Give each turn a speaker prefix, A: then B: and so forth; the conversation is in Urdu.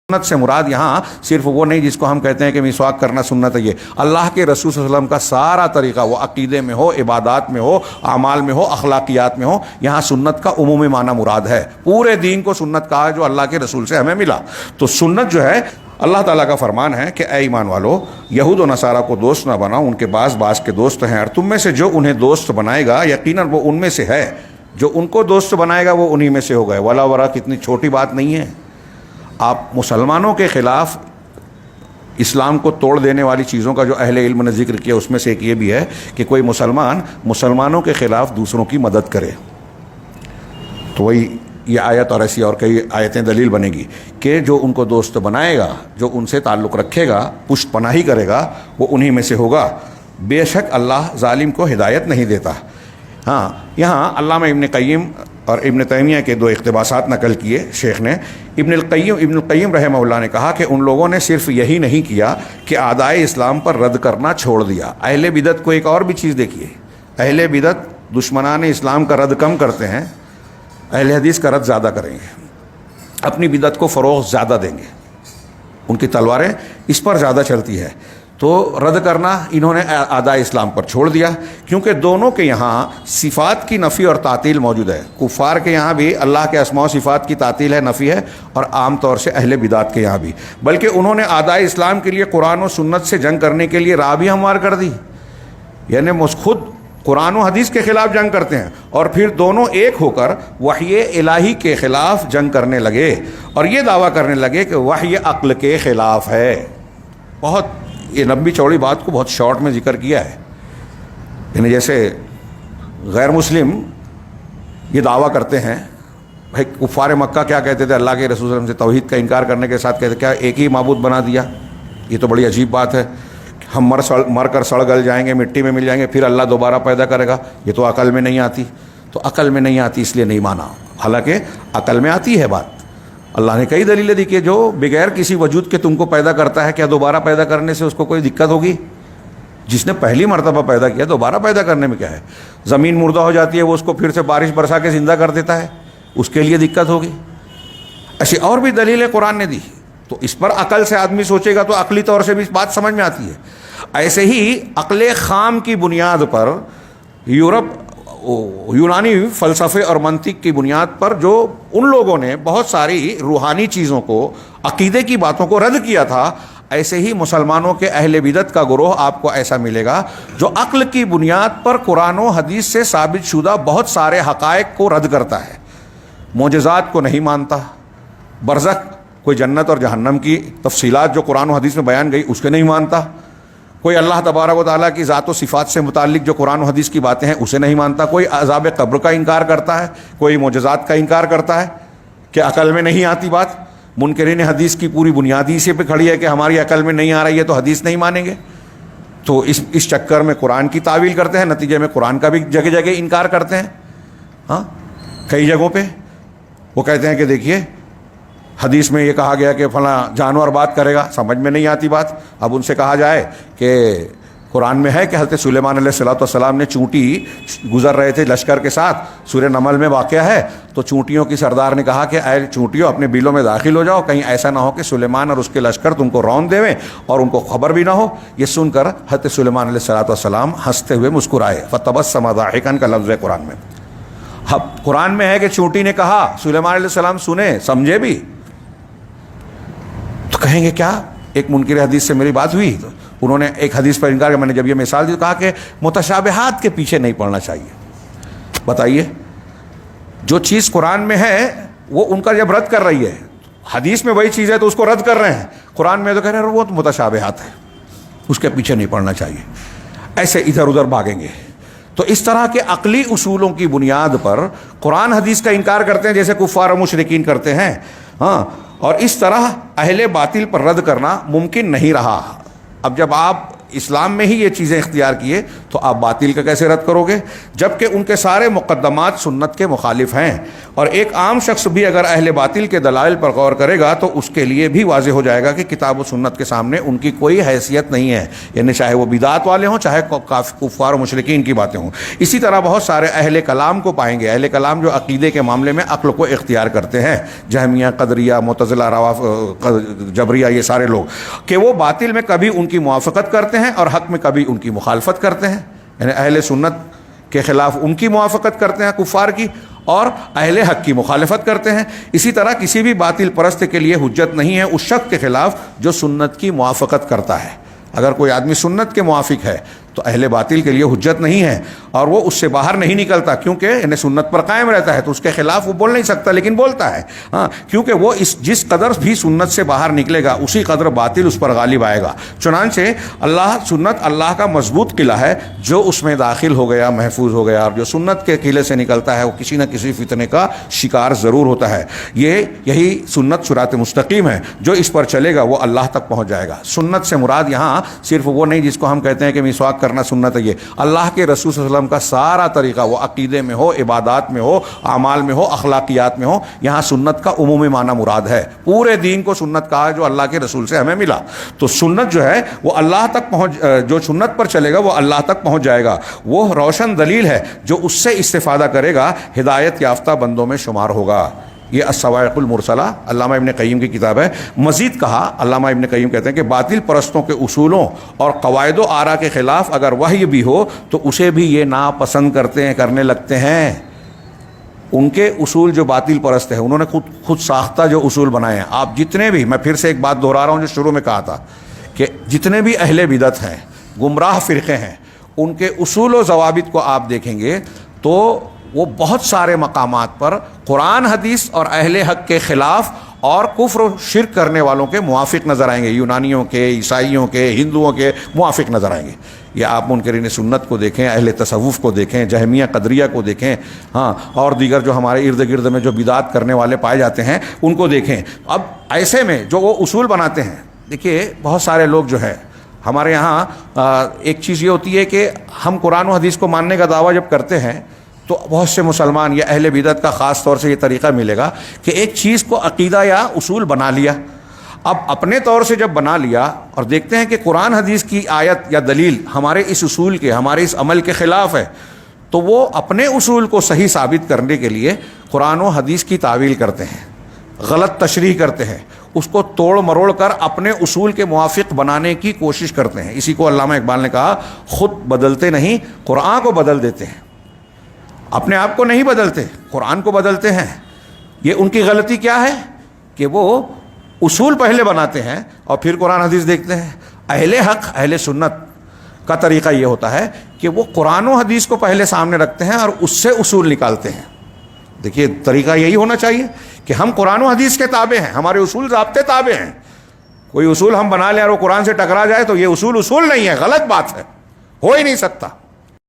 A: سنت سے مراد یہاں صرف وہ نہیں جس کو ہم کہتے ہیں کہ مسواک کرنا سنت ہے، یہ اللہ کے رسول صلی اللہ علیہ وسلم کا سارا طریقہ، وہ عقیدے میں ہو، عبادات میں ہو، اعمال میں ہو، اخلاقیات میں ہو، یہاں سنت کا عمومی معنی مراد ہے۔ پورے دین کو سنت کہا ہے جو اللہ کے رسول سے ہمیں ملا۔ تو سنت جو ہے اللہ تعالیٰ کا فرمان ہے کہ اے ایمان والو، یہود و نصارہ کو دوست نہ بناؤ، ان کے بعض کے دوست ہیں، اور تم میں سے جو انہیں دوست بنائے گا یقیناً وہ ان میں سے ہے، جو ان کو دوست بنائے گا وہ انہی میں سے ہو گئے۔ ولا ورا کتنی چھوٹی بات نہیں ہے۔ آپ مسلمانوں کے خلاف اسلام کو توڑ دینے والی چیزوں کا جو اہل علم نے ذکر کیا اس میں سے ایک یہ بھی ہے کہ کوئی مسلمانوں کے خلاف دوسروں کی مدد کرے، تو وہی یہ آیت اور ایسی اور کئی آیتیں دلیل بنے گی کہ جو ان کو دوست بنائے گا، جو ان سے تعلق رکھے گا، پشت پناہی کرے گا، وہ انہی میں سے ہوگا۔ بے شک اللہ ظالم کو ہدایت نہیں دیتا۔ ہاں، یہاں علامہ ابن قیم اور ابن تیمیہ کے دو اقتباسات نقل کیے شیخ نے۔ ابن القیم رحمہ اللہ نے کہا کہ ان لوگوں نے صرف یہی نہیں کیا کہ اعدائے اسلام پر رد کرنا چھوڑ دیا، اہل بدعت کو ایک اور بھی چیز دیکھیے، اہل بدعت دشمنان اسلام کا رد کم کرتے ہیں، اہل حدیث کا رد زیادہ کریں گے، اپنی بدعت کو فروغ زیادہ دیں گے، ان کی تلواریں اس پر زیادہ چلتی ہے۔ تو رد کرنا انہوں نے اعدائے اسلام پر چھوڑ دیا، کیونکہ دونوں کے یہاں صفات کی نفی اور تعطیل موجود ہے۔ کفار کے یہاں بھی اللہ کے اسماء و صفات کی تعطیل ہے، نفی ہے، اور عام طور سے اہل بدعت کے یہاں بھی، بلکہ انہوں نے اعدائے اسلام کے لیے قرآن و سنت سے جنگ کرنے کے لیے راہ بھی ہموار کر دی، یعنی خود قرآن و حدیث کے خلاف جنگ کرتے ہیں، اور پھر دونوں ایک ہو کر وحی الہی کے خلاف جنگ کرنے لگے، اور یہ دعویٰ کرنے لگے کہ وحی عقل کے خلاف ہے۔ بہت یہ لمبی چوڑی بات کو بہت شارٹ میں ذکر کیا ہے، یعنی جیسے غیر مسلم یہ دعویٰ کرتے ہیں، بھائی کفار مکہ کیا کہتے تھے اللہ کے رسول صلی اللہ علیہ وسلم سے توحید کا انکار کرنے کے ساتھ کہتے کیا ایک ہی معبود بنا دیا؟ یہ تو بڑی عجیب بات ہے، ہم مر کر سڑ گل جائیں گے، مٹی میں مل جائیں گے، پھر اللہ دوبارہ پیدا کرے گا، یہ تو عقل میں نہیں آتی۔ تو عقل میں نہیں آتی اس لیے نہیں مانا، حالانکہ عقل میں آتی ہے بات۔ اللہ نے کئی دلیلیں دی کہ جو بغیر کسی وجود کے تم کو پیدا کرتا ہے، کیا دوبارہ پیدا کرنے سے اس کو کوئی دقت ہوگی؟ جس نے پہلی مرتبہ پیدا کیا دوبارہ پیدا کرنے میں کیا ہے؟ زمین مردہ ہو جاتی ہے، وہ اس کو پھر سے بارش برسا کے زندہ کر دیتا ہے، اس کے لیے دقت ہوگی؟ ایسی اور بھی دلیلیں قرآن نے دی، تو اس پر عقل سے آدمی سوچے گا تو عقلی طور سے بھی بات سمجھ میں آتی ہے۔ ایسے ہی عقل خام کی بنیاد پر یونانی فلسفے اور منطق کی بنیاد پر جو ان لوگوں نے بہت ساری روحانی چیزوں کو، عقیدے کی باتوں کو رد کیا تھا، ایسے ہی مسلمانوں کے اہل بدعت کا گروہ آپ کو ایسا ملے گا جو عقل کی بنیاد پر قرآن و حدیث سے ثابت شدہ بہت سارے حقائق کو رد کرتا ہے، معجزات کو نہیں مانتا، برزخ کوئی جنت اور جہنم کی تفصیلات جو قرآن و حدیث میں بیان گئی اس کے نہیں مانتا، کوئی اللہ تبارک و تعالیٰ کی ذات و صفات سے متعلق جو قرآن و حدیث کی باتیں ہیں اسے نہیں مانتا، کوئی عذاب قبر کا انکار کرتا ہے، کوئی معجزات کا انکار کرتا ہے کہ عقل میں نہیں آتی بات۔ منکرین حدیث کی پوری بنیادی اسی پہ کھڑی ہے کہ ہماری عقل میں نہیں آ رہی ہے تو حدیث نہیں مانیں گے، تو اس چکر میں قرآن کی تعویل کرتے ہیں، نتیجے میں قرآن کا بھی جگہ جگہ انکار کرتے ہیں۔ ہاں، کئی جگہوں پہ وہ کہتے ہیں کہ دیکھیے حدیث میں یہ کہا گیا کہ فلاں جانور بات کرے گا، سمجھ میں نہیں آتی بات۔ اب ان سے کہا جائے کہ قرآن میں ہے کہ حضرت سلیمان علیہ السلام نے چونٹی گزر رہے تھے لشکر کے ساتھ، سورہ نمل میں واقعہ ہے، تو چونٹیوں کی سردار نے کہا کہ اے چونٹیوں اپنے بیلوں میں داخل ہو جاؤ، کہیں ایسا نہ ہو کہ سلیمان اور اس کے لشکر تم کو رون دیویں اور ان کو خبر بھی نہ ہو۔ یہ سن کر حضرت سلیمان علیہ السلام ہنستے ہوئے مسکرائے، فتبسم ضاحکا کا لفظ ہے قرآن میں۔ قرآن میں ہے کہ چونٹی نے کہا، سلیمان علیہ السلام سنے سمجھے بھی، تو کہیں گے کیا ایک منکر حدیث سے میری بات ہوئی، انہوں نے ایک حدیث پر انکار کیا، میں نے جب یہ مثال دی تو کہا کہ متشابہات کے پیچھے نہیں پڑنا چاہیے۔ بتائیے جو چیز قرآن میں ہے وہ ان کا جب رد کر رہی ہے، حدیث میں وہی چیز ہے تو اس کو رد کر رہے ہیں، قرآن میں تو کہہ رہے ہیں وہ تو متشابہات ہے، اس کے پیچھے نہیں پڑنا چاہیے، ایسے ادھر ادھر بھاگیں گے۔ تو اس طرح کے عقلی اصولوں کی بنیاد پر قرآن حدیث کا انکار کرتے ہیں جیسے کفار و مشرکین کرتے ہیں، ہاں، اور اس طرح اہل باطل پر رد کرنا ممکن نہیں رہا۔ اب جب آپ اسلام میں ہی یہ چیزیں اختیار کیے تو آپ باطل کا کیسے رد کرو گے؟ جبکہ ان کے سارے مقدمات سنت کے مخالف ہیں. اور ایک عام شخص بھی اگر اہل باطل کے دلائل پر غور کرے گا تو اس کے لیے بھی واضح ہو جائے گا کہ کتاب و سنت کے سامنے ان کی کوئی حیثیت نہیں ہے، یعنی چاہے وہ بدعت والے ہوں، چاہے کفار و مشرکین کی باتیں ہوں. اسی طرح بہت سارے اہل کلام کو پائیں گے، اہل کلام جو عقیدے کے معاملے میں عقل کو اختیار کرتے ہیں، جہمیہ، قدریہ، معتزلہ، جبریہ، یہ سارے لوگ، کہ وہ باطل میں کبھی ان کی موافقت کرتے ہیں اور حق میں کبھی ان کی مخالفت کرتے ہیں. یعنی اہل سنت کے خلاف ان کی موافقت کرتے ہیں کفار کی، اور اہل حق کی مخالفت کرتے ہیں. اسی طرح کسی بھی باطل پرست کے لیے حجت نہیں ہے اس شخص کے خلاف جو سنت کی موافقت کرتا ہے. اگر کوئی آدمی سنت کے موافق ہے تو اہل باطل کے لیے حجت نہیں ہے، اور وہ اس سے باہر نہیں نکلتا، کیونکہ انہیں سنت پر قائم رہتا ہے تو اس کے خلاف وہ بول نہیں سکتا، لیکن بولتا ہے. ہاں، کیونکہ وہ جس قدر بھی سنت سے باہر نکلے گا اسی قدر باطل اس پر غالب آئے گا. چنانچہ سنت اللہ کا مضبوط قلعہ ہے، جو اس میں داخل ہو گیا محفوظ ہو گیا، اور جو سنت کے قلعے سے نکلتا ہے وہ کسی نہ کسی فتنے کا شکار ضرور ہوتا ہے. یہی سنت صراط مستقیم ہے، جو اس پر چلے گا وہ اللہ تک پہنچ جائے گا. سنت سے مراد یہاں صرف وہ نہیں جس کو ہم کہتے ہیں کہ مسواک کرنا سنت ہے، یہ اللہ کے رسول صلی اللہ علیہ وسلم کا سارا طریقہ، وہ عقیدے میں ہو، عبادات میں ہو، اعمال میں ہو، اخلاقیات میں ہو، یہاں سنت کا عمومی معنی مراد ہے. پورے دین کو سنت کہا ہے جو اللہ کے رسول سے ہمیں ملا. تو سنت جو ہے وہ اللہ تک جو سنت پر چلے گا وہ اللہ تک پہنچ جائے گا. وہ روشن دلیل ہے، جو اس سے استفادہ کرے گا ہدایت یافتہ بندوں میں شمار ہوگا. یہ الصواعق المرسلہ علامہ ابن قیم کی کتاب ہے. مزید کہا علامہ ابن قیم کہتے ہیں کہ باطل پرستوں کے اصولوں اور قواعد و آراء کے خلاف اگر وحی بھی ہو تو اسے بھی یہ ناپسند کرنے لگتے ہیں. ان کے اصول جو باطل پرست ہیں، انہوں نے خود ساختہ جو اصول بنائے ہیں. آپ جتنے بھی، میں پھر سے ایک بات دہرا رہا ہوں جو شروع میں کہا تھا، کہ جتنے بھی اہل بدعت ہیں، گمراہ فرقے ہیں، ان کے اصول و ضوابط کو آپ دیکھیں گے تو وہ بہت سارے مقامات پر قرآن حدیث اور اہل حق کے خلاف اور کفر و شرک کرنے والوں کے موافق نظر آئیں گے. یونانیوں کے، عیسائیوں کے، ہندوؤں کے موافق نظر آئیں گے. یہ آپ منکرین سنت کو دیکھیں، اہل تصوف کو دیکھیں، جہمیہ، قدریہ کو دیکھیں، ہاں، اور دیگر جو ہمارے ارد گرد میں جو بدعات کرنے والے پائے جاتے ہیں ان کو دیکھیں. اب ایسے میں جو وہ اصول بناتے ہیں، دیکھیے بہت سارے لوگ جو ہے ہمارے یہاں ایک چیز یہ ہوتی ہے کہ ہم قرآن و حدیث کو ماننے کا دعویٰ جب کرتے ہیں تو بہت سے مسلمان یا اہل بدعت کا خاص طور سے یہ طریقہ ملے گا کہ ایک چیز کو عقیدہ یا اصول بنا لیا. اب اپنے طور سے جب بنا لیا اور دیکھتے ہیں کہ قرآن حدیث کی آیت یا دلیل ہمارے اس اصول کے، ہمارے اس عمل کے خلاف ہے، تو وہ اپنے اصول کو صحیح ثابت کرنے کے لیے قرآن و حدیث کی تعویل کرتے ہیں، غلط تشریح کرتے ہیں، اس کو توڑ مروڑ کر اپنے اصول کے موافق بنانے کی کوشش کرتے ہیں. اسی کو علامہ اقبال نے کہا، خود بدلتے نہیں قرآن کو بدل دیتے ہیں. اپنے آپ کو نہیں بدلتے، قرآن کو بدلتے ہیں. یہ ان کی غلطی کیا ہے کہ وہ اصول پہلے بناتے ہیں اور پھر قرآن حدیث دیکھتے ہیں. اہل حق، اہل سنت کا طریقہ یہ ہوتا ہے کہ وہ قرآن و حدیث کو پہلے سامنے رکھتے ہیں اور اس سے اصول نکالتے ہیں. دیکھیے طریقہ یہی ہونا چاہیے کہ ہم قرآن و حدیث کے تابع ہیں، ہمارے اصول ضابطے تابع ہیں. کوئی اصول ہم بنا لیں اور وہ قرآن سے ٹکرا جائے تو یہ اصول نہیں ہے، غلط بات ہے، ہو ہی نہیں سکتا.